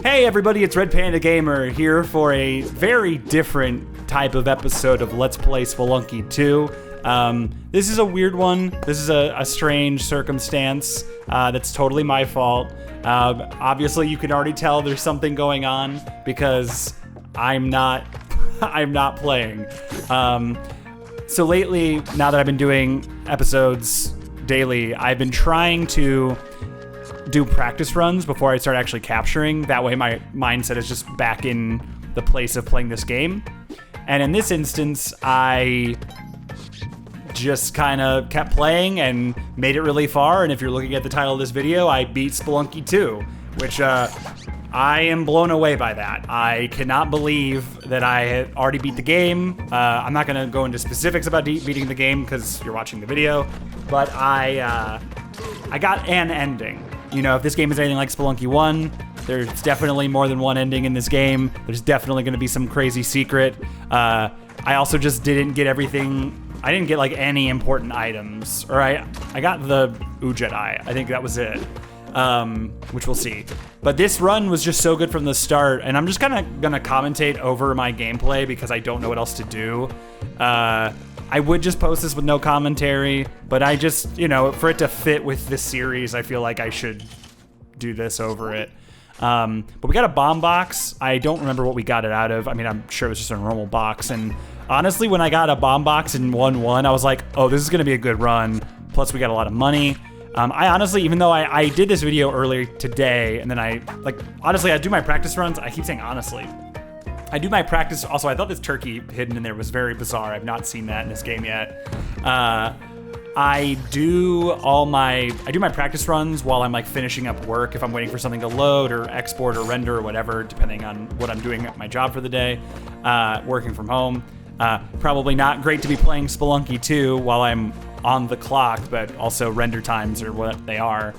Hey everybody, it's Red Panda Gamer here for a very different type of episode of Let's Play Spelunky 2. This is a weird one. This is a strange circumstance that's totally my fault. Obviously, you can already tell there's something going on because I'm not playing. So lately, now that I've been doing episodes daily, I've been trying to do practice runs before I start actually capturing. That way my mindset is just back in the place of playing this game. And in this instance, I just kind of kept playing and made it really far. And if you're looking at the title of this video, I beat Spelunky 2, which I am blown away by that. I cannot believe that I had already beat the game. I'm not going to go into specifics about beating the game because you're watching the video, but I got an ending. You know, if this game is anything like Spelunky 1, there's definitely more than one ending in this game. There's definitely going to be some crazy secret. I also just didn't get everything. I didn't get like any important items. Or I got the Jedi. I think that was it. Which we'll see. But this run was just so good from the start, and I'm just kind of going to commentate over my gameplay because I don't know what else to do. I would just post this with no commentary, but I just, you know, for it to fit with this series, I feel like I should do this over it. But we got a bomb box. I don't remember what we got it out of. I mean, I'm sure it was just a normal box. And honestly, when I got a bomb box in 1-1, I was like, oh, this is going to be a good run. Plus, we got a lot of money. I honestly, even though I did this video earlier today, and then honestly, I do my practice runs. I keep saying honestly. I do my practice. Also, I thought this turkey hidden in there was very bizarre. I've not seen that in this game yet. I do my practice runs while I'm like finishing up work. If I'm waiting for something to load or export or render or whatever, depending on what I'm doing at my job for the day, working from home. Probably not great to be playing Spelunky 2 while I'm on the clock, but also render times are what they are.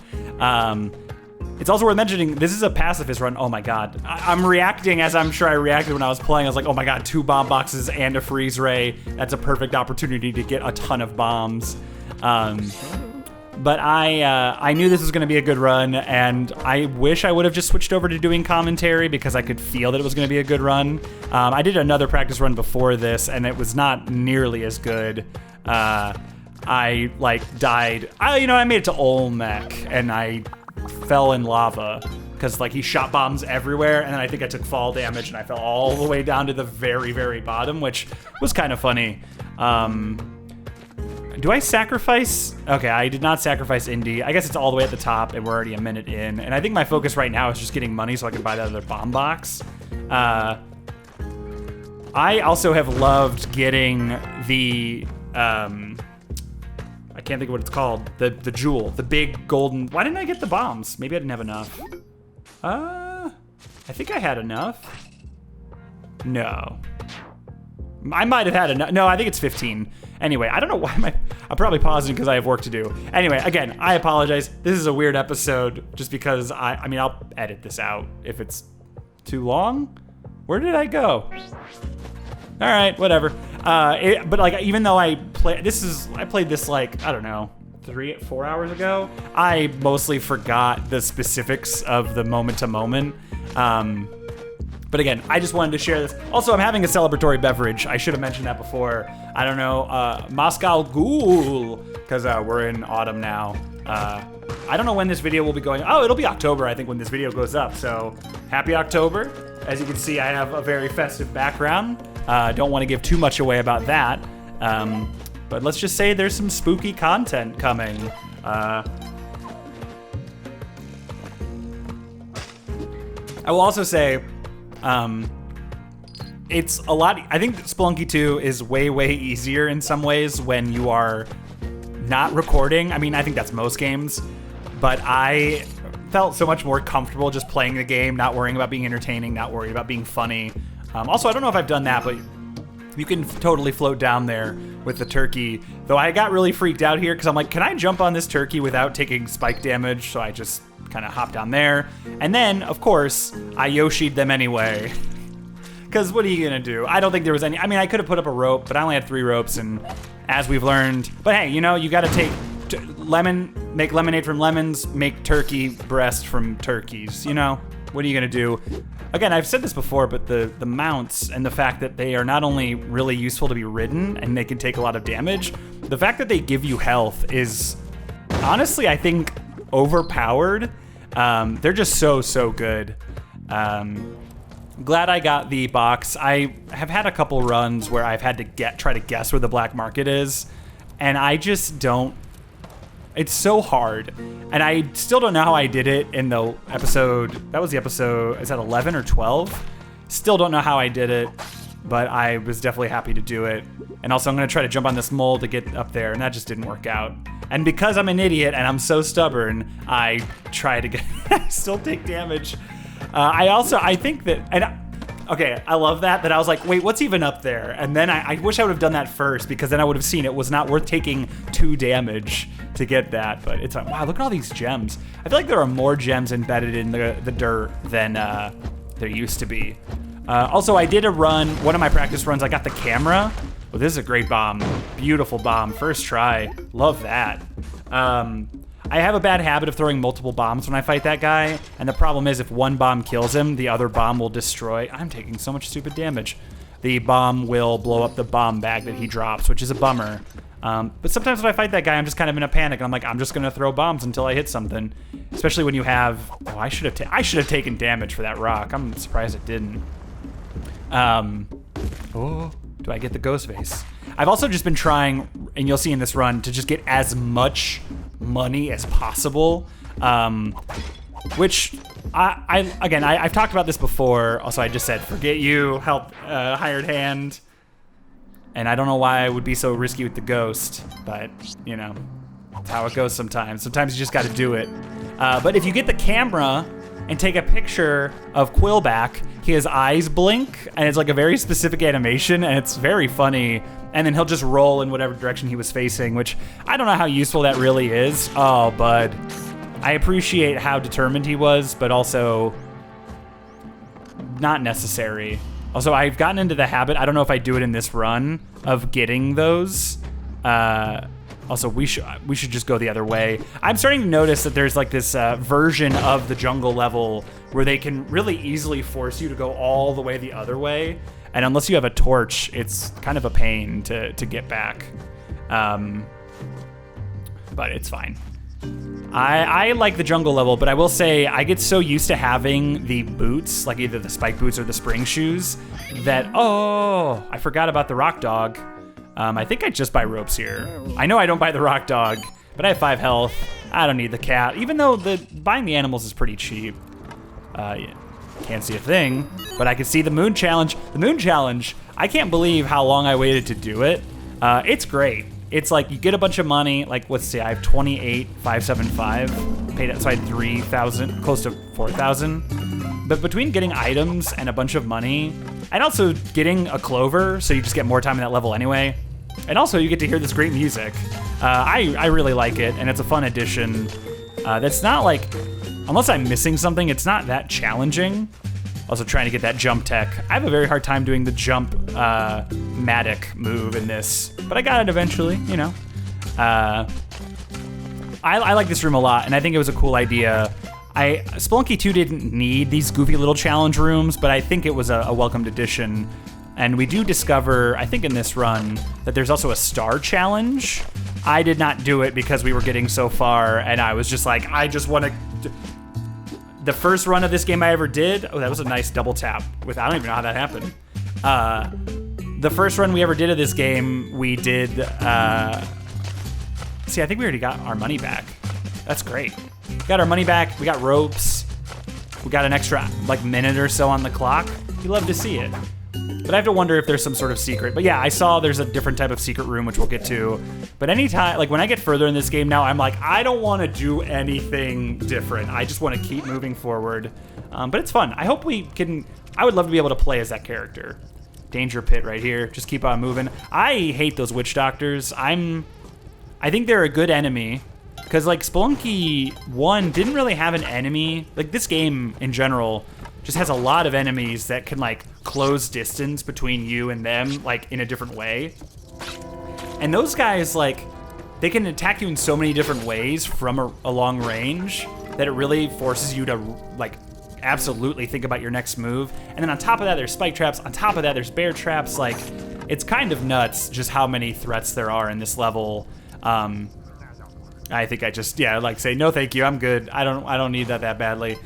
It's also worth mentioning, this is a pacifist run. Oh my god. I'm reacting as I'm sure I reacted when I was playing. I was like, oh my god, 2 bomb boxes and a freeze ray. That's a perfect opportunity to get a ton of bombs. But I knew this was going to be a good run, and I wish I would have just switched over to doing commentary because I could feel that it was going to be a good run. I did another practice run before this, and it was not nearly as good. I died. I made it to Olmec, and I fell in lava because he shot bombs everywhere, and then I think I took fall damage and I fell all the way down to the very, very bottom, which was kind of funny. Do I sacrifice? Okay, I did not sacrifice Indy. I guess it's all the way at the top, and we're already a minute in. And I think my focus right now is just getting money so I can buy that other bomb box. I also have loved getting the I can't think of what it's called. The jewel, the big golden. Why didn't I get the bombs? Maybe I didn't have enough. I think I had enough. No. I might have had enough. No, I think it's 15. Anyway, I don't know why I'm probably pausing because I have work to do. Anyway, again, I apologize. This is a weird episode just because I mean, I'll edit this out if it's too long. Where did I go? All right, whatever. But even though I played this, I don't know, 3-4 hours ago. I mostly forgot the specifics of the moment to moment. But again, I just wanted to share this. Also, I'm having a celebratory beverage. I should have mentioned that before. I don't know, Moscow Ghoul, because we're in autumn now. I don't know when this video will be going. Oh, it'll be October, I think, when this video goes up. So happy October. As you can see, I have a very festive background. Don't want to give too much away about that. But let's just say there's some spooky content coming. I will also say, it's a lot. I think Spelunky 2 is way, way easier in some ways when you are not recording. I mean, I think that's most games, but I felt so much more comfortable just playing the game, not worrying about being entertaining, not worried about being funny. Also, I don't know if I've done that, but you can totally float down there with the turkey. Though I got really freaked out here because I'm like, can I jump on this turkey without taking spike damage? So I just kind of hopped down there. And then, of course, I Yoshi'd them anyway. Because what are you going to do? I don't think there was any... I mean, I could have put up a rope, but I only had 3 ropes, and as we've learned... But hey, you got to take... make lemonade from lemons, make turkey breast from turkeys, what are you gonna do? Again, I've said this before, but the mounts and the fact that they are not only really useful to be ridden and they can take a lot of damage, the fact that they give you health is honestly, I think, overpowered. They're just so good. Glad I got the box. I have had a couple runs where I've had to try to guess where the black market is, and I just don't. It's so hard, and I still don't know how I did it in the episode. That was the episode. Is that 11 or 12? Still don't know how I did it, but I was definitely happy to do it. And also, I'm gonna try to jump on this mole to get up there, and that just didn't work out. And because I'm an idiot and I'm so stubborn, I try to get. I still take damage. I think that, okay, I love that I was like, wait, what's even up there? And then I wish I would have done that first, because then I would have seen it was not worth taking 2 damage to get that. But it's like, wow, look at all these gems. I feel like there are more gems embedded in the dirt than there used to be. Also, I did a run, one of my practice runs, I got the camera. Well, this is a great bomb. Beautiful bomb, first try. Love that. I have a bad habit of throwing multiple bombs when I fight that guy, and the problem is if one bomb kills him, the other bomb will destroy. I'm taking so much stupid damage. The bomb will blow up the bomb bag that he drops, which is a bummer. But sometimes when I fight that guy, I'm just kind of in a panic, and I'm like, I'm just gonna throw bombs until I hit something. Especially when you have, oh, I should have taken damage for that rock. I'm surprised it didn't. Oh, do I get the ghost vase? I've also just been trying, and you'll see in this run, to just get as much money as possible, which I've talked about this before. Also, I just said, forget you, help, hired hand. And I don't know why I would be so risky with the ghost, but you know, that's how it goes sometimes. Sometimes you just got to do it. But if you get the camera and take a picture of Quillback, his eyes blink, and it's like a very specific animation, and it's very funny. And then he'll just roll in whatever direction he was facing, which I don't know how useful that really is. Oh, bud. I appreciate how determined he was, but also not necessary. Also, I've gotten into the habit, I don't know if I do it in this run, of getting those. Also, we should just go the other way. I'm starting to notice that there's like this version of the jungle level where they can really easily force you to go all the way the other way. And unless you have a torch, it's kind of a pain to get back. But it's fine. I like the jungle level, but I will say I get so used to having the boots, like either the spike boots or the spring shoes, that, oh, I forgot about the rock dog. I think I just buy ropes here. I know I don't buy the rock dog, but I have 5 health. I don't need the cat, even though buying the animals is pretty cheap. Yeah. Can't see a thing, but I can see the moon challenge. The moon challenge, I can't believe how long I waited to do it. It's great. It's like you get a bunch of money, like let's see, I have 28,575 paid, so I had 3,000, close to 4,000. But between getting items and a bunch of money, and also getting a clover, so you just get more time in that level anyway, and also you get to hear this great music. I really like it, and it's a fun addition. That's not like, unless I'm missing something, it's not that challenging. Also trying to get that jump tech. I have a very hard time doing the jump Matic move in this, but I got it eventually, you know. I like this room a lot, and I think it was a cool idea. Spelunky 2 didn't need these goofy little challenge rooms, but I think it was a welcomed addition. And we do discover, I think in this run, that there's also a star challenge. I did not do it because we were getting so far, and I was just like, I just want to... The first run of this game I ever did, oh, that was a nice double tap. I don't even know how that happened. The first run we ever did of this game, we did, see, I think we already got our money back. That's great. We got our money back, we got ropes, we got an extra, like, minute or so on the clock. You love to see it. But I have to wonder if there's some sort of secret. But yeah, I saw there's a different type of secret room, which we'll get to. But anytime, like when I get further in this game now, I'm like, I don't want to do anything different. I just want to keep moving forward. But it's fun. I hope we can, I would love to be able to play as that character. Danger pit right here. Just keep on moving. I hate those witch doctors. I think they're a good enemy. Because like Spelunky 1 didn't really have an enemy. Like this game in general just has a lot of enemies that can like close distance between you and them, like in a different way. And those guys, like, they can attack you in so many different ways from a long range that it really forces you to like absolutely think about your next move. And then on top of that, there's spike traps. On top of that, there's bear traps. Like, it's kind of nuts just how many threats there are in this level. I think I just, like say, no thank you, I'm good. I don't need that badly.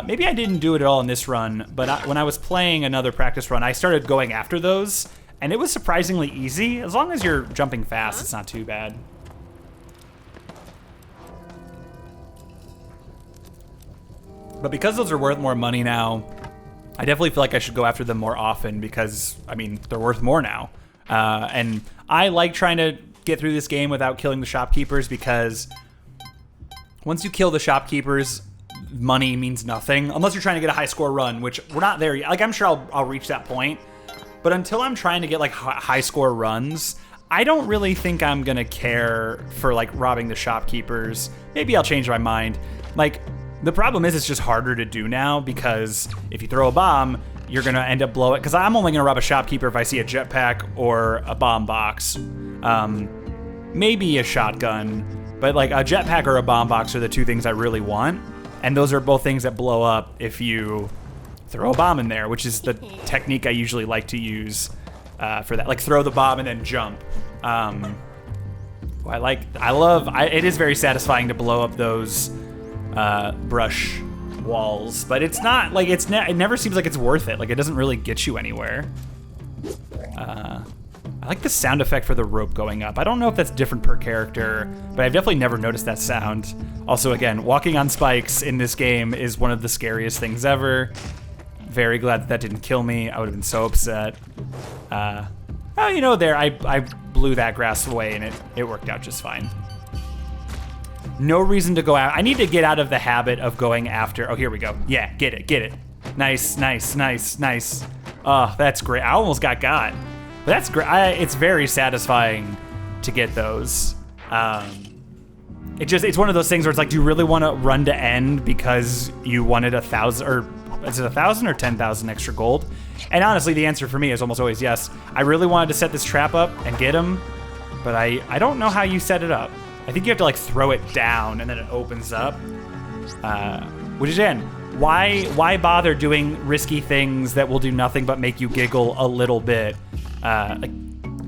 Maybe I didn't do it at all in this run, but when I was playing another practice run, I started going after those, and it was surprisingly easy. As long as you're jumping fast, it's not too bad. But because those are worth more money now, I definitely feel like I should go after them more often because, I mean, they're worth more now. And I like trying to get through this game without killing the shopkeepers because once you kill the shopkeepers, money means nothing unless you're trying to get a high score run, which we're not there yet. Like, I'm sure I'll reach that point, but until I'm trying to get like high score runs, I don't really think I'm gonna care for like robbing the shopkeepers. Maybe I'll change my mind. Like, the problem is it's just harder to do now because if you throw a bomb, you're gonna end up blowing it. Because I'm only gonna rob a shopkeeper if I see a jetpack or a bomb box. Maybe a shotgun, but like a jetpack or a bomb box are the two things I really want. And those are both things that blow up if you throw a bomb in there, which is the technique I usually like to use for that. Like throw the bomb and then jump. It is very satisfying to blow up those brush walls, but it's not like it never seems like it's worth it. Like, it doesn't really get you anywhere. I like the sound effect for the rope going up. I don't know if that's different per character, but I've definitely never noticed that sound. Also, again, walking on spikes in this game is one of the scariest things ever. Very glad that didn't kill me. I would have been so upset. I blew that grass away and it worked out just fine. No reason to go out. I need to get out of the habit of going after. Oh, here we go. Yeah, get it. Nice. Oh, that's great. I almost got. But that's great. It's very satisfying to get those. It's one of those things where it's like, do you really want to run to end because you wanted 1,000, or is it 1,000 or 10,000 extra gold? And honestly, the answer for me is almost always yes. I really wanted to set this trap up and get him, but I don't know how you set it up. I think you have to like throw it down and then it opens up. Which is, again, why bother doing risky things that will do nothing but make you giggle a little bit? Like,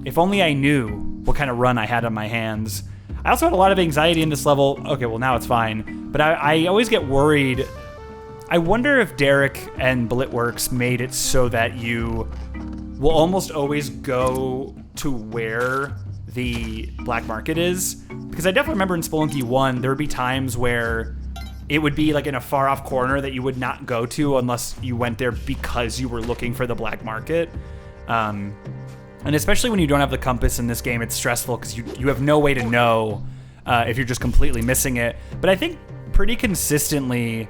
if only I knew what kind of run I had on my hands. I also had a lot of anxiety in this level. Okay, well now it's fine. But I always get worried. I wonder if Derek and Blitworks made it so that you will almost always go to where the black market is. Because I definitely remember in Spelunky 1, there would be times where it would be like in a far off corner that you would not go to unless you went there because you were looking for the black market. And especially when you don't have the compass in this game, it's stressful because you have no way to know if you're just completely missing it. But I think pretty consistently,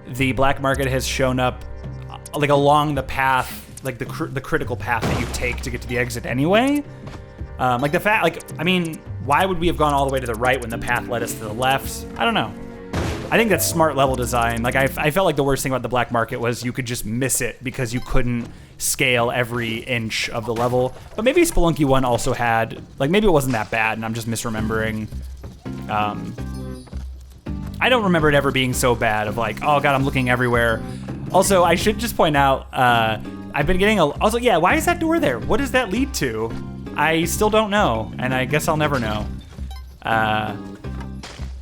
the black market has shown up like along the path, like the critical path that you take to get to the exit anyway. Why would we have gone all the way to the right when the path led us to the left? I don't know. I think that's smart level design. Like, I felt like the worst thing about the black market was you could just miss it because you couldn't scale every inch of the level. But maybe Spelunky 1 also had, like, maybe it wasn't that bad and I'm just misremembering. I don't remember it ever being so bad of like, oh God, I'm looking everywhere. Also, I should just point out, I've been getting why is that door there? What does that lead to? I still don't know, and I guess I'll never know.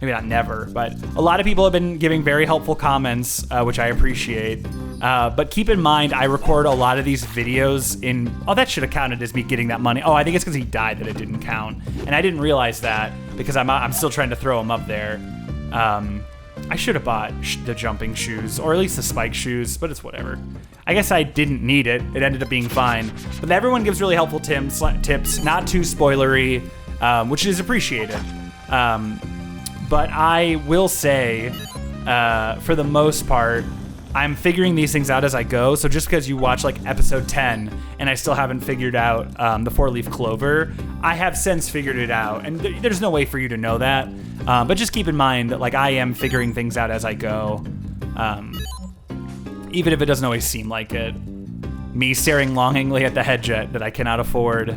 Maybe not never, but a lot of people have been giving very helpful comments, which I appreciate. But keep in mind, I record a lot of these videos in... Oh, that should have counted as me getting that money. Oh, I think it's because he died that it didn't count. And I didn't realize that because I'm still trying to throw him up there. I should have bought the jumping shoes, or at least the spike shoes, but it's whatever. I guess I didn't need it. It ended up being fine. But everyone gives really helpful tips, not too spoilery, which is appreciated. But I will say, for the most part, I'm figuring these things out as I go. So just because you watch like episode 10 and I still haven't figured out the 4-leaf clover, I have since figured it out. And there's no way for you to know that. But just keep in mind that like I am figuring things out as I go. Even if it doesn't always seem like it. Me staring longingly at the head jet that I cannot afford.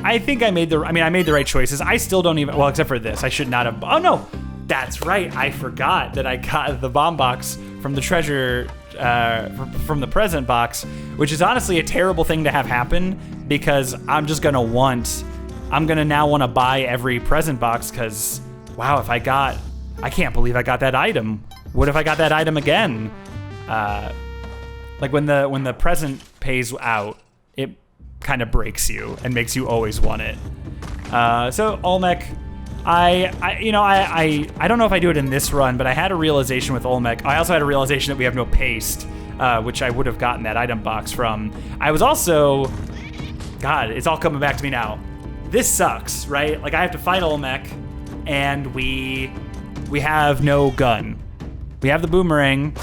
I think I made the right choices. I still don't even, well, except for this. I should not have, oh no. That's right. I forgot that I got the bomb box from the treasure, from the present box, which is honestly a terrible thing to have happen because I'm gonna now want to buy every present box because, wow, I can't believe I got that item. What if I got that item again? Like when the present pays out, it kind of breaks you and makes you always want it. So Olmec, I don't know if I do it in this run, but I had a realization with Olmec. I also had a realization that we have no paste, which I would have gotten that item box from. I was also, God, it's all coming back to me now. This sucks, right? Like I have to fight Olmec, and we have no gun. We have the boomerang,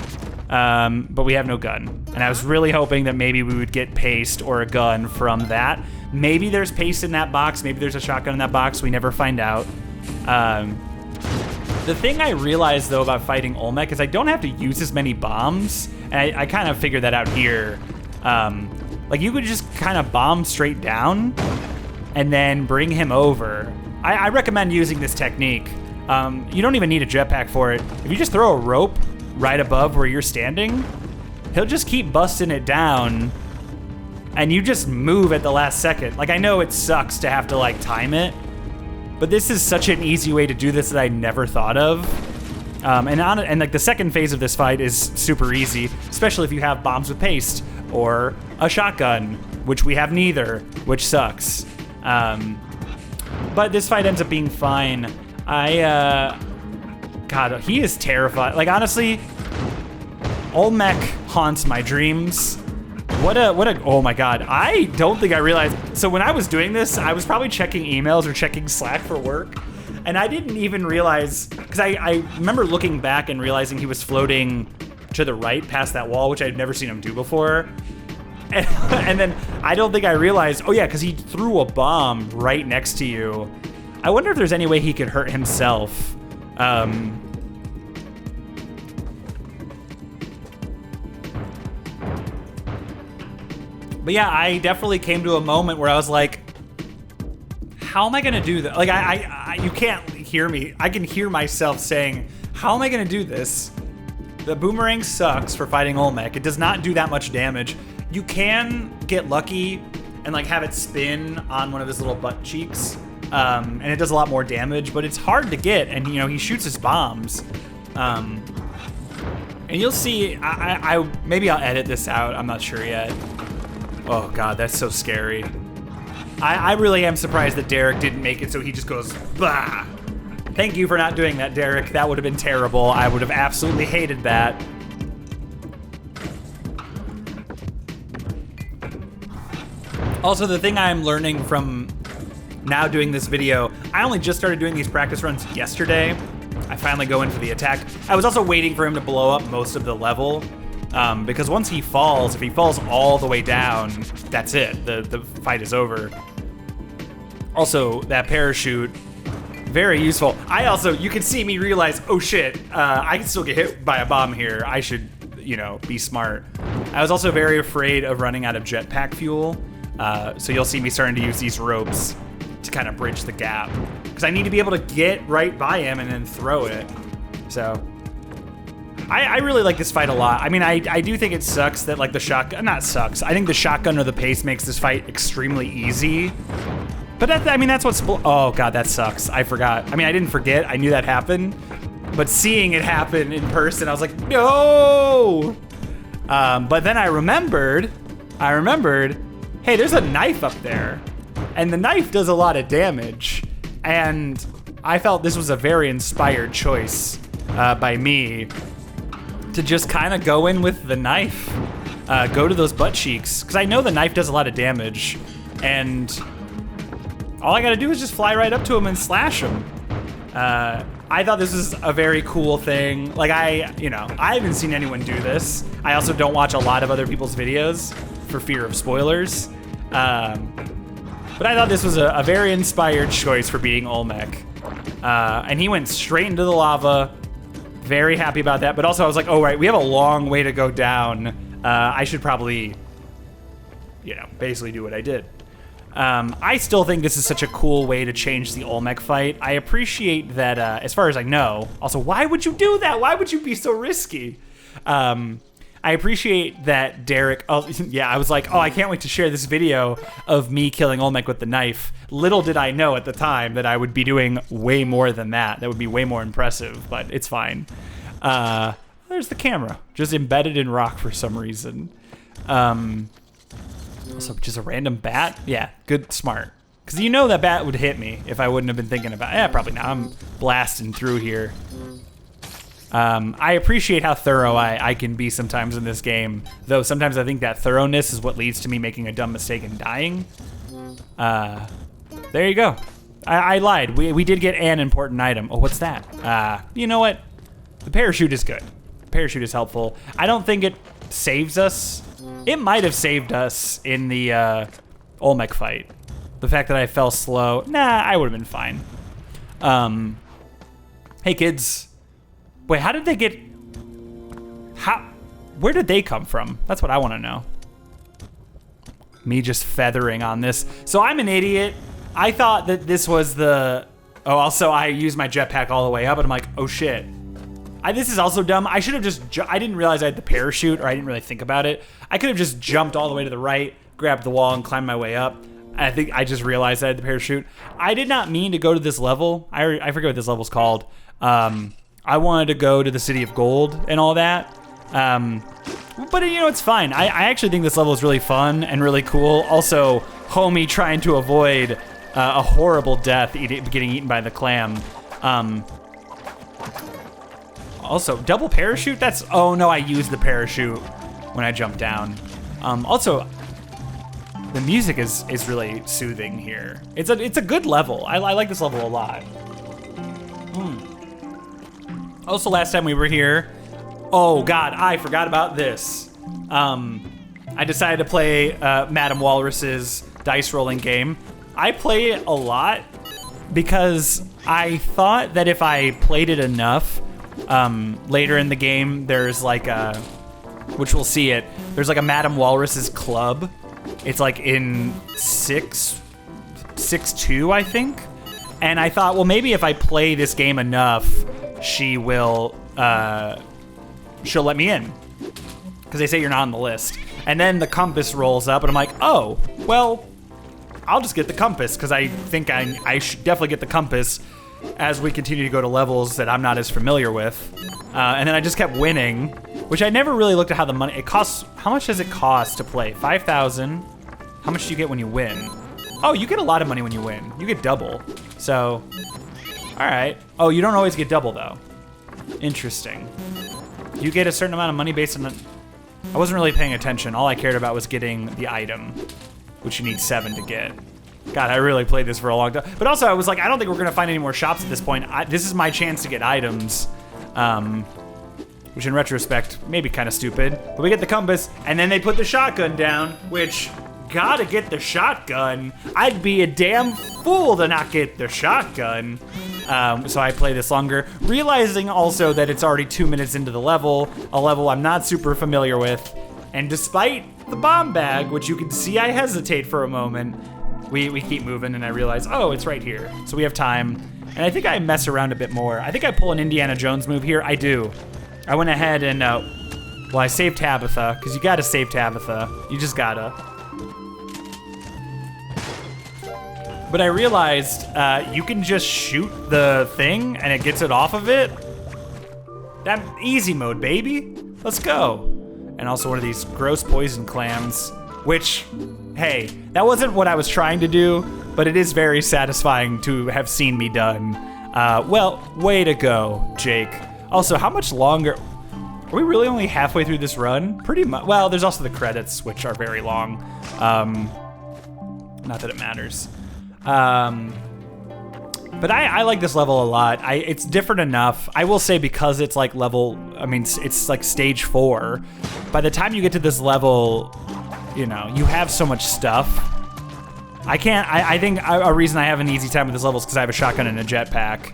but we have no gun. And I was really hoping that maybe we would get paste or a gun from that. Maybe there's paste in that box. Maybe there's a shotgun in that box. We never find out. The thing I realized, though, about fighting Olmec is I don't have to use as many bombs. And I kind of figured that out here. Like, you could just kind of bomb straight down and then bring him over. I recommend using this technique. You don't even need a jetpack for it. If you just throw a rope right above where you're standing, he'll just keep busting it down, and you just move at the last second. Like, I know it sucks to have to, like, time it, but this is such an easy way to do this that I never thought of. And like, the second phase of this fight is super easy, especially if you have bombs with paste or a shotgun, which we have neither, which sucks. But this fight ends up being fine. God, he is terrified. Like, honestly, Olmec haunts my dreams. Oh my God. I don't think I realized. So when I was doing this, I was probably checking emails or checking Slack for work. And I didn't even realize, because I remember looking back and realizing he was floating to the right past that wall, which I'd never seen him do before. And then I don't think I realized, oh yeah, because he threw a bomb right next to you. I wonder if there's any way he could hurt himself. But yeah, I definitely came to a moment where I was like, how am I gonna do that? Like, you can't hear me. I can hear myself saying, how am I gonna do this? The boomerang sucks for fighting Olmec. It does not do that much damage. You can get lucky and like have it spin on one of his little butt cheeks. And it does a lot more damage, but it's hard to get, and you know, he shoots his bombs. And you'll see, maybe I'll edit this out, I'm not sure yet. Oh God, that's so scary. I really am surprised that Derek didn't make it so he just goes, bah! Thank you for not doing that, Derek. That would have been terrible. I would have absolutely hated that. Also, the thing I'm learning from now doing this video, I only just started doing these practice runs yesterday. I finally go in for the attack. I was also waiting for him to blow up most of the level, because once he falls, if he falls all the way down, that's it. The fight is over. Also, that parachute, very useful. You can see me realize, oh shit, I can still get hit by a bomb here. I should, be smart. I was also very afraid of running out of jetpack fuel, so you'll see me starting to use these ropes to kind of bridge the gap, because I need to be able to get right by him and then throw it. So I really like this fight a lot. I mean, I do think it sucks that like the shotgun, not sucks. I think the shotgun or the pace makes this fight extremely easy. But that's what's, oh God, that sucks. I forgot. I mean, I didn't forget, I knew that happened, but seeing it happen in person, I was like, no! But then I remembered, hey, there's a knife up there. And the knife does a lot of damage. And I felt this was a very inspired choice by me to just kind of go in with the knife, go to those butt cheeks, because I know the knife does a lot of damage. And all I gotta do is just fly right up to him and slash him. I thought this was a very cool thing. Like, I haven't seen anyone do this. I also don't watch a lot of other people's videos for fear of spoilers. But I thought this was a very inspired choice for beating Olmec. And he went straight into the lava. Very happy about that. But also I was like, oh right, we have a long way to go down. I should probably, basically do what I did. I still think this is such a cool way to change the Olmec fight. I appreciate that, as far as I know. Also, why would you do that? Why would you be so risky? I appreciate that Derek, I was like, I can't wait to share this video of me killing Olmec with the knife. Little did I know at the time that I would be doing way more than that. That would be way more impressive, but it's fine. There's the camera, just embedded in rock for some reason. Also, just a random bat? Yeah, good, smart. Because you know that bat would hit me if I wouldn't have been thinking about it. Yeah, probably not. I'm blasting through here. I appreciate how thorough I can be sometimes in this game, though sometimes I think that thoroughness is what leads to me making a dumb mistake and dying. There you go. I lied. We did get an important item. Oh, what's that? You know what? The parachute is good. The parachute is helpful. I don't think it saves us. It might have saved us in the Olmec fight. The fact that I fell slow, I would have been fine. Hey kids. Wait, how did they get, where did they come from? That's what I want to know. Me just feathering on this. So I'm an idiot. I thought that this was also I used my jetpack all the way up and I'm like, oh shit. This is also dumb. I should have I didn't realize I had the parachute, or I didn't really think about it. I could have just jumped all the way to the right, grabbed the wall and climbed my way up. I think I just realized I had the parachute. I did not mean to go to this level. I forget what this level's called. I wanted to go to the City of Gold and all that. But it's fine. I actually think this level is really fun and really cool. Also, homie trying to avoid a horrible death, getting eaten by the clam. Also, double parachute? Oh no, I used the parachute when I jumped down. Also, the music is really soothing here. It's a good level. I like this level a lot. Also, last time we were here, oh God, I forgot about this. I decided to play Madame Walrus's dice rolling game. I play it a lot because I thought that if I played it enough, later in the game, there's like which we'll see it, there's like a Madame Walrus's club. It's like in 6.2, I think. And I thought, well, maybe if I play this game enough, she'll let me in. Because they say you're not on the list. And then the compass rolls up and I'm like, oh, well, I'll just get the compass because I think I should definitely get the compass as we continue to go to levels that I'm not as familiar with. And then I just kept winning, which I never really looked at how the money, it costs, how much does it cost to play? 5,000. How much do you get when you win? Oh, you get a lot of money when you win. You get double. So, all right. Oh, you don't always get double though. Interesting. You get a certain amount of money based on I wasn't really paying attention. All I cared about was getting the item, which you need 7 to get. God, I really played this for a long time. But also, I was like, I don't think we're gonna find any more shops at this point. This is my chance to get items, which in retrospect, may be kind of stupid. But we get the compass, and then they put the shotgun down, which, gotta get the shotgun. I'd be a damn fool to not get the shotgun. So I play this longer, realizing also that it's already 2 minutes into the level, a level I'm not super familiar with. And despite the bomb bag, which you can see I hesitate for a moment, we keep moving and I realize, oh, it's right here. So we have time. And I think I mess around a bit more. I think I pull an Indiana Jones move here. I do. I went ahead and, I saved Tabitha, because you gotta save Tabitha. You just gotta. But I realized you can just shoot the thing and it gets it off of it. That easy mode, baby. Let's go. And also one of these gross poison clams, which, hey, that wasn't what I was trying to do, but it is very satisfying to have seen me done. Well, way to go, Jake. Also, how much longer? Are we really only halfway through this run? Pretty much. Well, there's also the credits, which are very long. Not that it matters. But I like this level a lot. It's different enough. I will say, because it's like it's like stage 4. By the time you get to this level, you have so much stuff. I think a reason I have an easy time with this level is because I have a shotgun and a jetpack.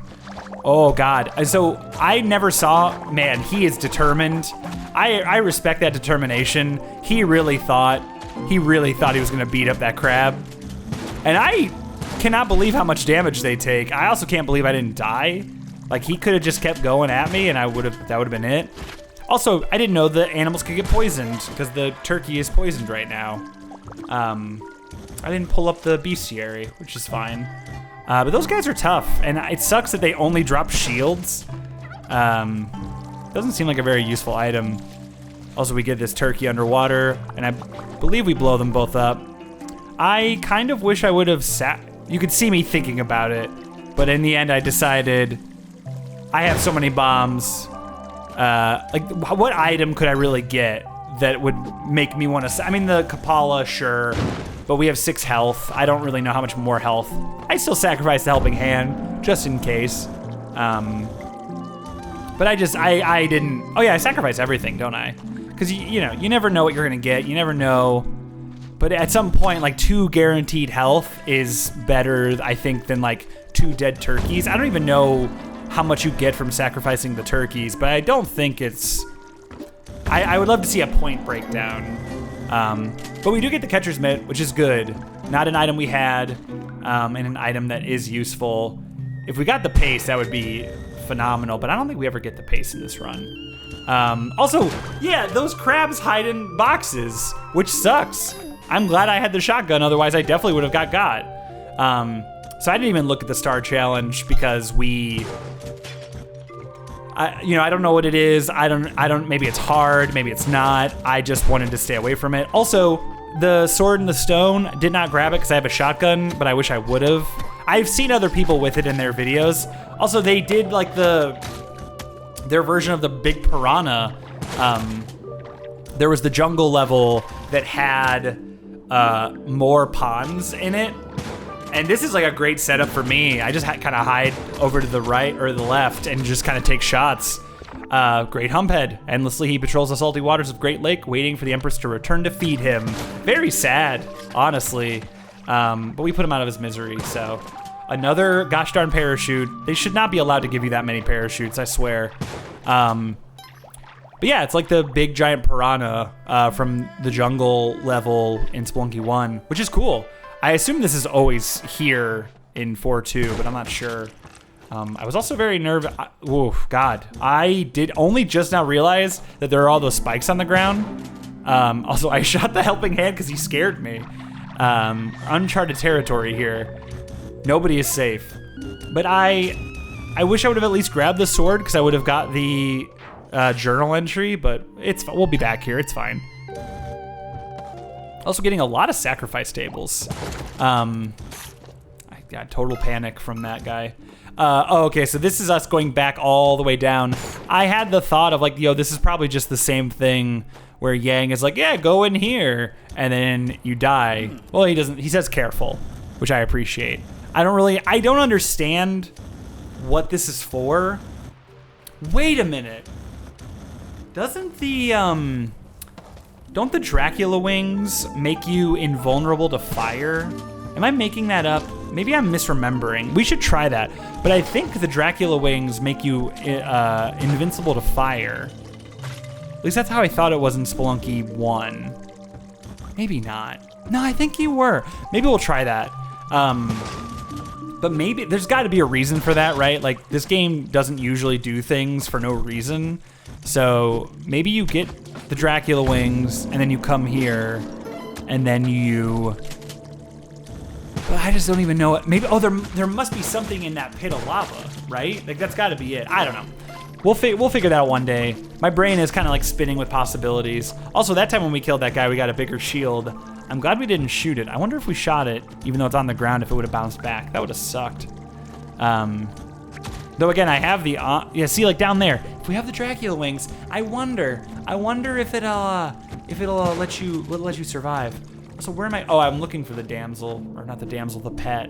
Oh God. So I never saw, man, he is determined. I respect that determination. He really thought he was gonna beat up that crab. And I cannot believe how much damage they take. I also can't believe I didn't die. Like, he could have just kept going at me and that would have been it. Also, I didn't know the animals could get poisoned because the turkey is poisoned right now. I didn't pull up the bestiary, which is fine. But those guys are tough, and it sucks that they only drop shields. Doesn't seem like a very useful item. Also, we get this turkey underwater, and I believe we blow them both up. I kind of wish I would have you could see me thinking about it, but in the end I decided I have so many bombs. Like, what item could I really get that would make me want to... I mean, the Kapala, sure, but we have 6 health. I don't really know how much more health. I still sacrifice the helping hand, just in case. But I didn't... Oh yeah, I sacrifice everything, don't I? Because, you know, you never know what you're going to get. You never know. But at some point, like, 2 guaranteed health is better, I think, than, like, 2 dead turkeys. I don't even know how much you get from sacrificing the turkeys, but I don't think it's... I would love to see a point breakdown. But we do get the catcher's mitt, which is good. Not an item we had, and an item that is useful. If we got the pace, that would be phenomenal, but I don't think we ever get the pace in this run. Also, yeah, those crabs hide in boxes, which sucks. I'm glad I had the shotgun, otherwise I definitely would have got. So I didn't even look at the star challenge because you know, I don't know what it is. I don't, maybe it's hard, maybe it's not. I just wanted to stay away from it. Also, the sword and the stone, did not grab it because I have a shotgun, but I wish I would have. I've seen other people with it in their videos. Also, they did like their version of the big piranha. There was the jungle level that had more ponds in it. And this is like a great setup for me. I just kind of hide over to the right or the left and just kind of take shots. Great Humphead. Endlessly he patrols the salty waters of Great Lake, waiting for the Empress to return to feed him. Very sad, honestly. But we put him out of his misery, so. Another gosh darn parachute. They should not be allowed to give you that many parachutes, I swear. But yeah, it's like the big giant piranha from the jungle level in Spelunky 1, which is cool. I assume this is always here in 4.2, but I'm not sure. I was also very nervous. Oh, God. I did only just now realize that there are all those spikes on the ground. Also, I shot the helping hand because he scared me. Uncharted territory here. Nobody is safe. But I wish I would have at least grabbed the sword because I would have got the journal entry, but we'll be back here. It's fine. Also getting a lot of sacrifice tables. I got total panic from that guy. Oh, okay, so this is us going back all the way down. I had the thought of like, yo, this is probably just the same thing where Yang is like, yeah, go in here, and then you die. Well, he doesn't, he says careful, which I appreciate. I don't understand what this is for. Wait a minute. Doesn't don't the Dracula wings make you invulnerable to fire? Am I making that up? Maybe I'm misremembering. We should try that. But I think the Dracula wings make you invincible to fire. At least that's how I thought it was in Spelunky 1. Maybe not. No, I think you were. Maybe we'll try that. But maybe, there's gotta be a reason for that, right? Like, this game doesn't usually do things for no reason. So maybe you get the Dracula wings, and then you come here, and then you... But I just don't even know it. Maybe, oh, there must be something in that pit of lava, right? Like, that's gotta be it. I don't know. We'll figure it out one day. My brain is kind of like spinning with possibilities. Also, that time when we killed that guy, we got a bigger shield. I'm glad we didn't shoot it. I wonder if we shot it, even though it's on the ground, if it would have bounced back. That would have sucked. Though again, I have the, yeah, see, like down there, if we have the Dracula wings, I wonder if it'll let you survive. So where am I? Oh, I'm looking for the damsel, or not the damsel, the pet.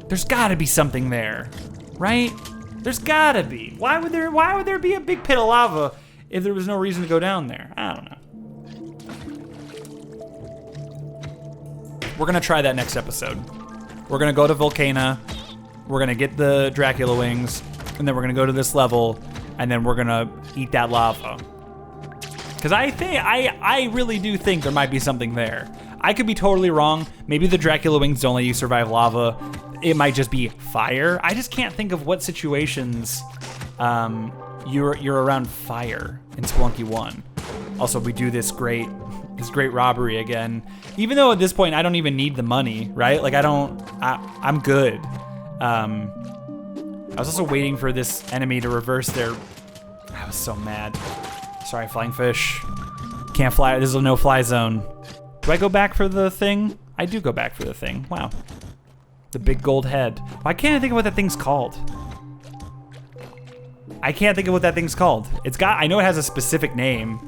There's gotta be something there, right? There's gotta be. Why would there be a big pit of lava if there was no reason to go down there? I don't know. We're gonna try that next episode. We're gonna go to Volcana, we're gonna get the Dracula wings, and then we're gonna go to this level, and then we're gonna eat that lava. Cause I really do think there might be something there. I could be totally wrong. Maybe the Dracula wings don't let you survive lava. It might just be fire. I just can't think of what situations you're around fire in Spelunky 1. Also, we do this great robbery again. Even though at this point I don't even need the money, right? Like I'm good. I was also waiting for this enemy to reverse their. I was so mad. Sorry, flying fish. Can't fly. This is a no-fly zone. Do I go back for the thing? I do go back for the thing. Wow. The big gold head. Why can't I think of what that thing's called? I can't think of what that thing's called. I know it has a specific name,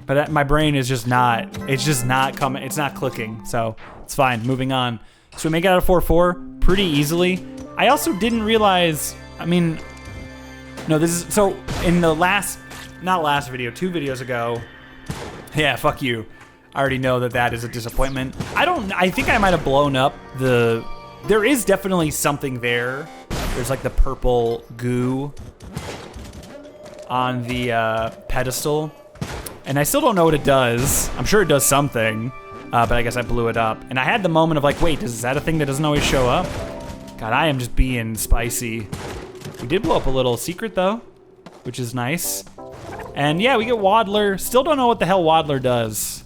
but my brain is just not, it's just not coming, it's not clicking, so it's fine, moving on. So we make it out of 4-4 pretty easily. I also didn't realize, no, this is, so in the not last video, 2 videos ago, yeah, fuck you. I already know that is a disappointment. I think I might have blown up there is definitely something there. There's like the purple goo on the pedestal. And I still don't know what it does. I'm sure it does something, but I guess I blew it up. And I had the moment of like, wait, is that a thing that doesn't always show up? God, I am just being spicy. We did blow up a little secret though, which is nice. And yeah, we get Waddler. Still don't know what the hell Waddler does.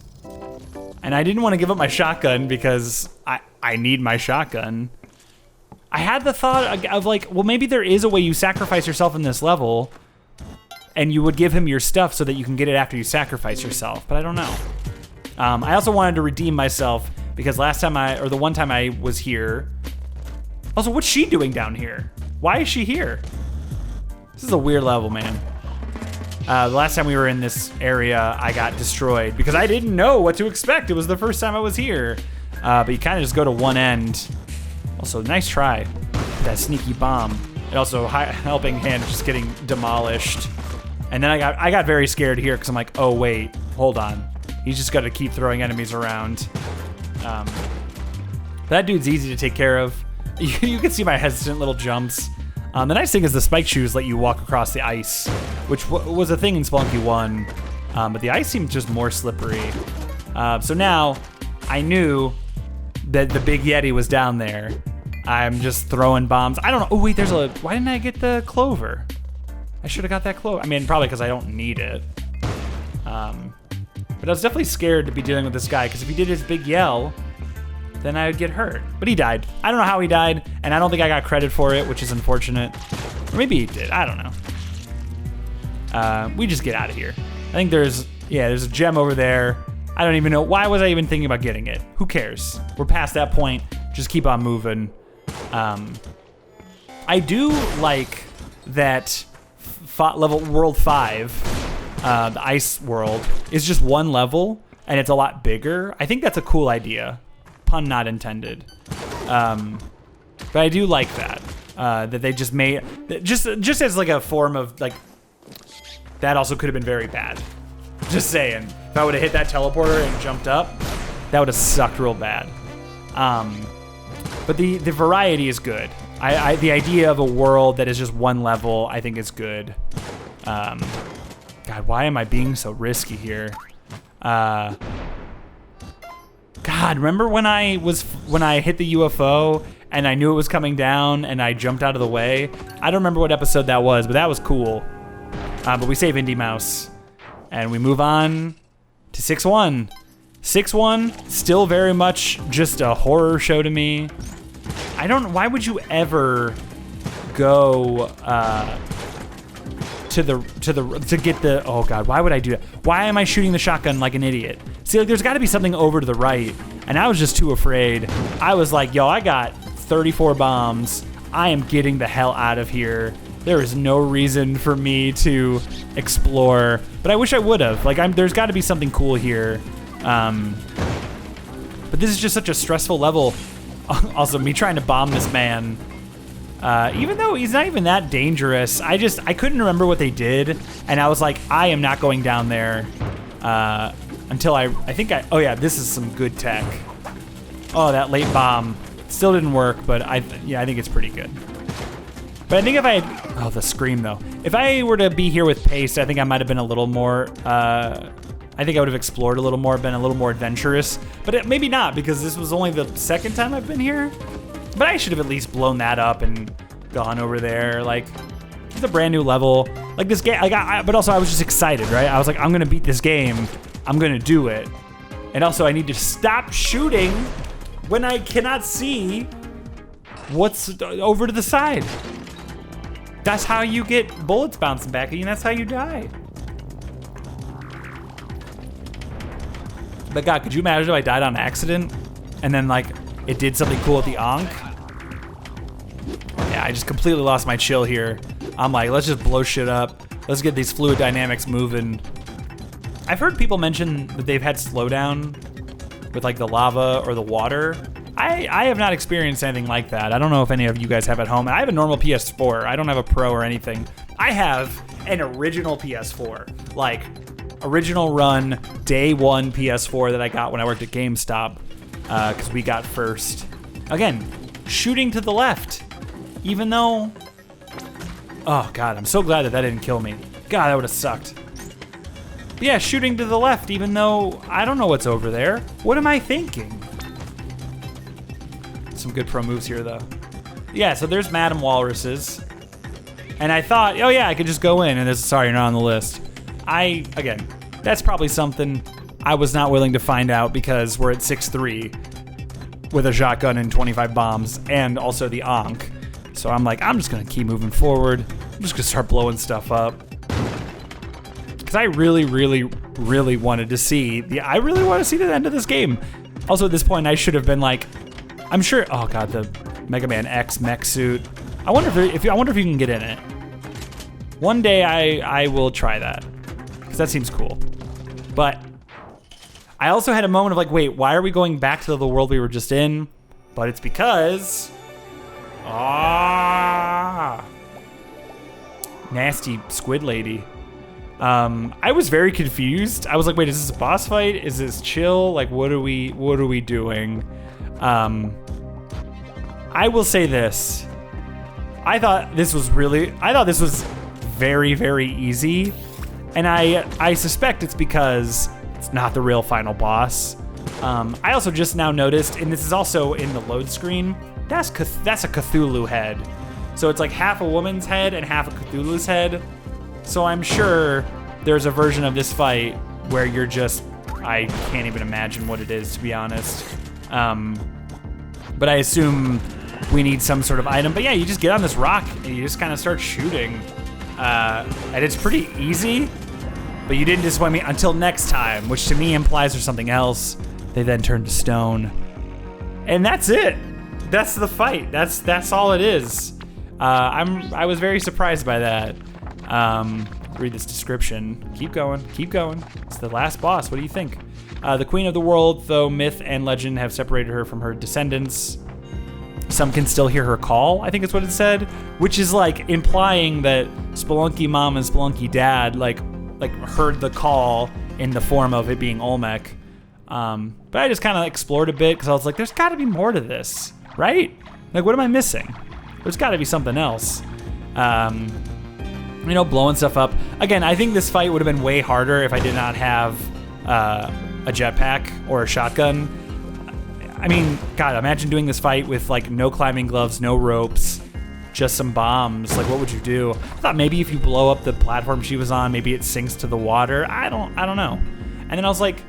And I didn't want to give up my shotgun because I need my shotgun. I had the thought of like, well, maybe there is a way you sacrifice yourself in this level and you would give him your stuff so that you can get it after you sacrifice yourself, but I don't know. I also wanted to redeem myself because the one time I was here. Also, what's she doing down here? Why is she here? This is a weird level, man. The last time we were in this area, I got destroyed because I didn't know what to expect. It was the first time I was here. But you kind of just go to one end. Also, nice try. That sneaky bomb. And also, helping hand just getting demolished. And then I got very scared here because I'm like, oh wait, hold on. He's just got to keep throwing enemies around. That dude's easy to take care of. You can see my hesitant little jumps. The nice thing is the spike shoes let you walk across the ice, which was a thing in Spelunky 1, but the ice seemed just more slippery. So now I knew that the big Yeti was down there. I'm just throwing bombs. I don't know. Oh wait, why didn't I get the clover? I should have got that clover. Probably because I don't need it. But I was definitely scared to be dealing with this guy because if he did his big yell, then I would get hurt. But he died. I don't know how he died, and I don't think I got credit for it, which is unfortunate. Or maybe he did. I don't know. We just get out of here. I think there's a gem over there. I don't even know. Why was I even thinking about getting it? Who cares? We're past that point. Just keep on moving. I do like that level World 5, the ice world, is just one level, and it's a lot bigger. I think that's a cool idea. Pun not intended. But I do like that. That they just made, just as like a form of like, that also could have been very bad. Just saying. If I would have hit that teleporter and jumped up, that would have sucked real bad. But the variety is good. The idea of a world that is just one level, I think is good. God, why am I being so risky here? God, remember when I hit the UFO and I knew it was coming down and I jumped out of the way? I don't remember what episode that was, but that was cool. But we save Indy Mouse and we move on to 6-1. 6-1, still very much just a horror show to me. Why would you ever go to get the, oh God, why would I do that? Why am I shooting the shotgun like an idiot? See, like there's gotta be something over to the right, and I was just too afraid. I was like, yo, I got 34 bombs. I am getting the hell out of here. There is no reason for me to explore, but I wish I would have. Like, there's gotta be something cool here. But this is just such a stressful level. Also, me trying to bomb this man. Even though he's not even that dangerous, I couldn't remember what they did, and I was like, I am not going down there until oh yeah, this is some good tech. Oh, that late bomb still didn't work, but I think it's pretty good. But I think if I had, the scream though. If I were to be here with pace, I think I might have been a little more I think I would have explored a little more, been a little more adventurous. But maybe not, because this was only the second time I've been here. But I should have at least blown that up and gone over there. Like, it's a brand new level. Like this game, but also I was just excited, right? I was like, I'm gonna beat this game. I'm gonna do it. And also I need to stop shooting when I cannot see what's over to the side. That's how you get bullets bouncing back at you, and that's how you die. But God, could you imagine if I died on accident and then like it did something cool with the Ankh? Yeah, I just completely lost my chill here. I'm like, let's just blow shit up. Let's get these fluid dynamics moving. I've heard people mention that they've had slowdown with like the lava or the water. I have not experienced anything like that. I don't know if any of you guys have at home. I have a normal PS4. I don't have a Pro or anything. I have an original PS4, like original run, day one PS4 that I got when I worked at GameStop, because we got first. Again, shooting to the left, even though, oh God, I'm so glad that didn't kill me. God, that would have sucked. But yeah, shooting to the left, even though I don't know what's over there. What am I thinking? Some good pro moves here, though. Yeah, so there's Madam Walruses. And I thought, oh yeah, I could just go in, and sorry, you're not on the list. Again, that's probably something I was not willing to find out because we're at 6-3 with a shotgun and 25 bombs, and also the Ankh. So I'm like, I'm just gonna keep moving forward. I'm just gonna start blowing stuff up. Because I really, really, really wanted to see the end of this game. Also at this point, I should have been like, I'm sure. Oh God, the Mega Man X mech suit. I wonder if you can get in it. One day I will try that because that seems cool. But I also had a moment of like, wait, why are we going back to the world we were just in? But it's because nasty squid lady. I was very confused. I was like, wait, is this a boss fight? Is this chill? Like, what are we doing? I will say this. I thought this was very, very easy. And I suspect it's because it's not the real final boss. I also just now noticed, and this is also in the load screen, that's a Cthulhu head. So it's like half a woman's head and half a Cthulhu's head. So I'm sure there's a version of this fight where you're just, I can't even imagine what it is, to be honest. But I assume we need some sort of item. But yeah, you just get on this rock and you just kind of start shooting. And it's pretty easy, but you didn't disappoint me until next time, which to me implies there's something else. They then turn to stone. And that's it. That's the fight. That's all it is. I was very surprised by that. Read this description. Keep going. It's the last boss. What do you think? The queen of the world, though myth and legend have separated her from her descendants, some can still hear her call, I think is what it said, which is like implying that Spelunky mom and Spelunky dad like heard the call in the form of it being Olmec. But I just kind of explored a bit because I was like, there's got to be more to this, right? Like, what am I missing? There's got to be something else. Blowing stuff up. Again, I think this fight would have been way harder if I did not have a jetpack or a shotgun. I mean, God, imagine doing this fight with like no climbing gloves, no ropes, just some bombs. Like, what would you do? I thought maybe if you blow up the platform she was on, maybe it sinks to the water. I don't know. And then I was like,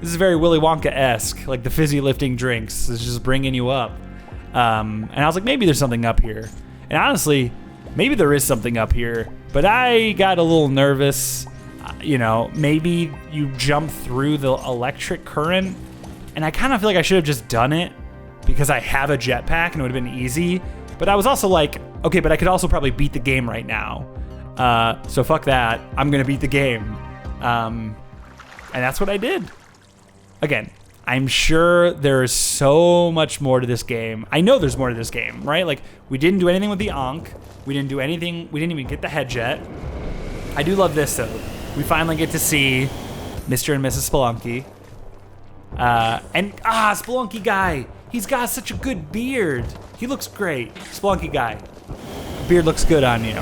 this is very Willy Wonka-esque, like the fizzy lifting drinks is just bringing you up. And I was like, maybe there's something up here. And honestly, maybe there is something up here, but I got a little nervous. Maybe you jump through the electric current, and I kind of feel like I should have just done it because I have a jetpack and it would have been easy. But I was also like, okay, but I could also probably beat the game right now. So fuck that. I'm gonna beat the game. And that's what I did. Again, I'm sure there's so much more to this game. I know there's more to this game, right? Like, we didn't do anything with the Ankh. We didn't do anything. We didn't even get the head jet. I do love this, though. We finally get to see Mr. and Mrs. Spelunky. Spelunky guy. He's got such a good beard. He looks great. Spelunky guy. Beard looks good on you.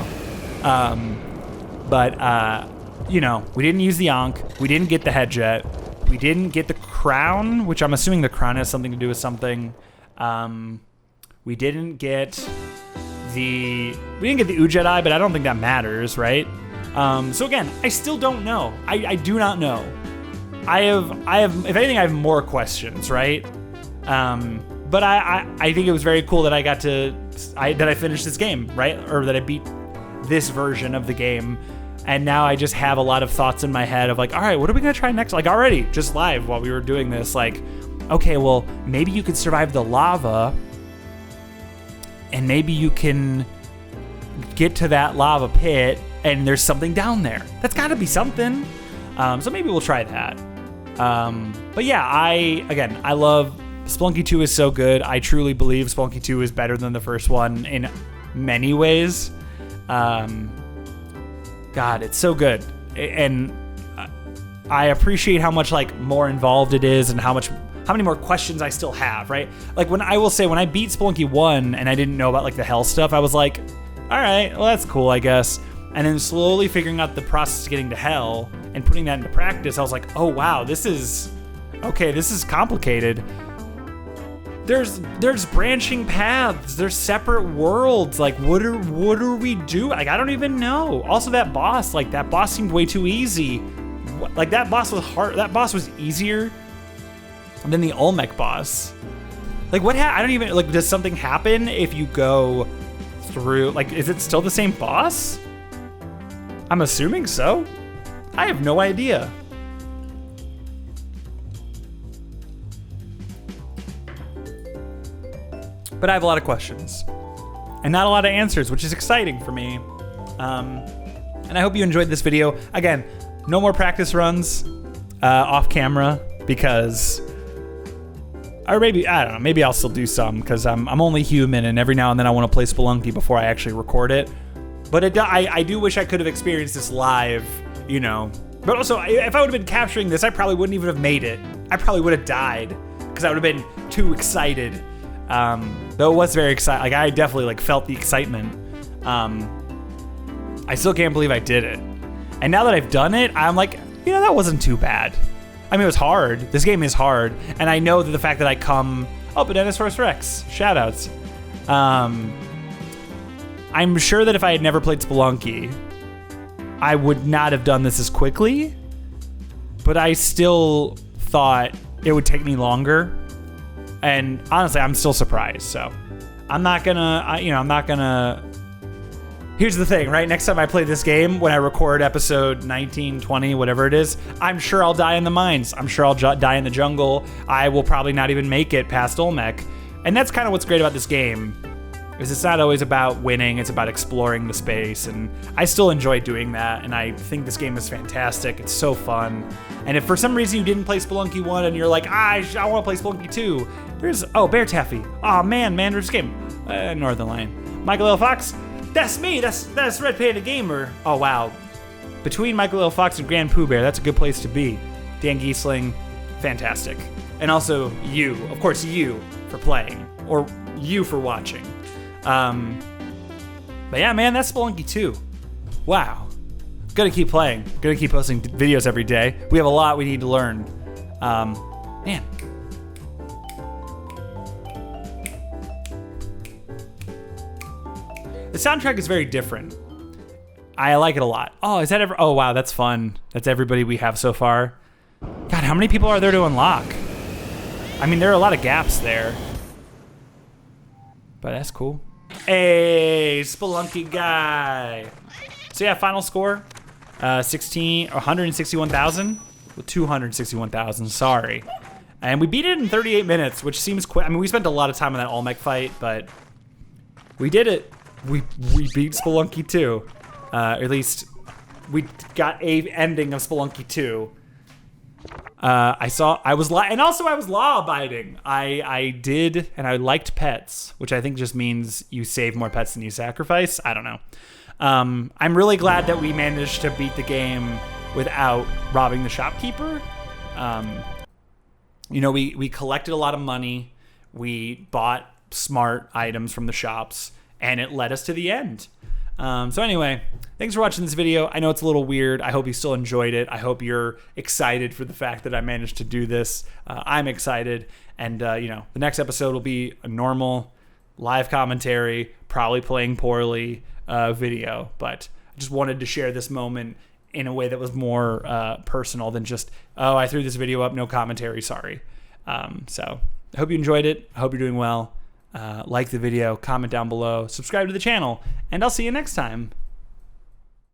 you know, we didn't use the Ankh. We didn't get the head jet. We didn't get the crown, which I'm assuming the crown has something to do with something. We didn't get the Ujedi, but I don't think that matters, right? So again, I still don't know. I do not know. I have, if anything, I have more questions, right? But I think it was very cool that I finished this game, right? Or that I beat this version of the game. And now I just have a lot of thoughts in my head of like, all right, what are we gonna try next? Like already, just live while we were doing this, like, okay, well, maybe you could survive the lava and maybe you can get to that lava pit and there's something down there. That's gotta be something. So maybe we'll try that. But yeah, I love Spelunky 2 is so good. I truly believe Spelunky 2 is better than the first one in many ways. God, it's so good. And I appreciate how much like more involved it is and how many more questions I still have, right? Like when I beat Spelunky 1 and I didn't know about like the hell stuff, I was like, all right, well that's cool, I guess. And then slowly figuring out the process of getting to hell and putting that into practice, I was like, oh wow, this is complicated. There's branching paths. There's separate worlds. Like, what are we doing? Like, I don't even know. Also, that boss seemed way too easy. Like, that boss was hard. That boss was easier than the Olmec boss. Like, I don't even, like, does something happen if you go through, like, is it still the same boss? I'm assuming so. I have no idea. But I have a lot of questions and not a lot of answers, which is exciting for me. And I hope you enjoyed this video. Again, no more practice runs off camera because, or maybe, I don't know, maybe I'll still do some because I'm only human and every now and then I want to play Spelunky before I actually record it. But I do wish I could have experienced this live, you know. But also, if I would have been capturing this, I probably wouldn't even have made it. I probably would have died because I would have been too excited. Though it was very exciting. Like I definitely like felt the excitement. I still can't believe I did it. And now that I've done it, I'm like, you know, that wasn't too bad. I mean, it was hard. This game is hard. And I know that the fact that I come, Bananasaurus Rex, shout outs. I'm sure that if I had never played Spelunky, I would not have done this as quickly, but I still thought it would take me longer. And honestly, I'm still surprised. So I'm not gonna, here's the thing, right? Next time I play this game, when I record episode 19, 20, whatever it is, I'm sure I'll die in the mines. I'm sure I'll die in the jungle. I will probably not even make it past Olmec. And that's kind of what's great about this game, is it's not always about winning, it's about exploring the space. And I still enjoy doing that. And I think this game is fantastic. It's so fun. And if for some reason you didn't play Spelunky 1 and you're like, I want to play Spelunky 2, there's, Bear Taffy. Oh man, there's a game. Northern Lion. Michael L. Fox, that's me, that's Red Panda Gamer. Oh wow. Between Michael L. Fox and Grand Pooh Bear, that's a good place to be. Dan Giesling, fantastic. And also you, of course you for playing, or you for watching. But yeah, man, that's Spelunky 2. Wow. Gonna keep playing. Gonna keep posting videos every day. We have a lot we need to learn. Man. The soundtrack is very different. I like it a lot. Oh, is that ever? Oh, wow, that's fun. That's everybody we have so far. God, how many people are there to unlock? I mean, there are a lot of gaps there. But that's cool. Hey, Spelunky guy. So yeah, final score, 161,000. Well, 261,000, sorry. And we beat it in 38 minutes, which seems quick. I mean, we spent a lot of time on that Olmec fight, but we did it. We beat Spelunky 2. Or at least we got a ending of Spelunky 2. I was law-abiding. I did, and I liked pets, which I think just means you save more pets than you sacrifice. I don't know. I'm really glad that we managed to beat the game without robbing the shopkeeper. We collected a lot of money. We bought smart items from the shops, and it led us to the end. So anyway, thanks for watching this video. I know it's a little weird. I hope you still enjoyed it. I hope you're excited for the fact that I managed to do this. I'm excited. And, the next episode will be a normal live commentary, probably playing poorly video. But I just wanted to share this moment in a way that was more personal than just, oh, I threw this video up, no commentary, sorry. So I hope you enjoyed it. I hope you're doing well. Like the video, comment down below, subscribe to the channel, and I'll see you next time.